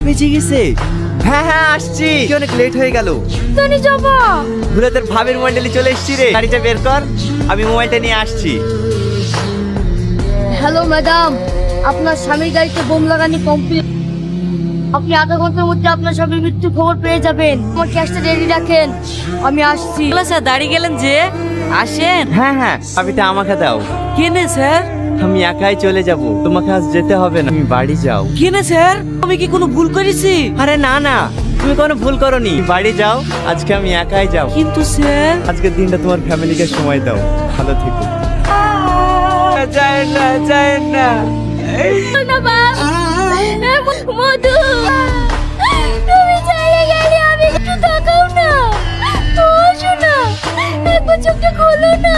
বেঁচে গেছে। হ্যাঁ হ্যাঁ আসছি, অনেক লেট হয়ে গেল। জানি যাবা। ঘুরে তোর ভাবির মোবাইলটা চলে এসছি রে, গাড়িটা বের কর, আমি মোবাইলটা নিয়ে আসছি। হ্যালো ম্যাডাম, আপনার স্বামীর গাড়িতে বোম লাগানি কমপ্লিট। আপনি আধা ঘন্টার মধ্যে আপনার স্বামীর মৃত্যু খবর পেয়ে যাবেন। আমার ক্যাশটা রেডি রাখেন, আমি আসছি। স্যার দাঁড়িয়ে গেলেন যে, আসেন। হ্যাঁ হ্যাঁ চাবিটা আমাকে দাও। কেনে স্যার? আমি একাই চলে যাব, তোমাকে আজ যেতে হবে না, তুমি বাড়ি যাও। কেনে স্যার? আমি কি কোনো ভুল করেছি? আরে না না, তুমি কোনো ভুল করনি, বাড়ি যাও, আজকে আমি একাই যাব। কিন্তু স্যার, আজকের দিনটা তোমার ফ্যামিলিকে সময় দাও, ভালো থেকো। না মা, মধু, তুমি চলে গেলে আমি একটু তাকাও না। তো শোনা, একবার চোখটা খোলো না।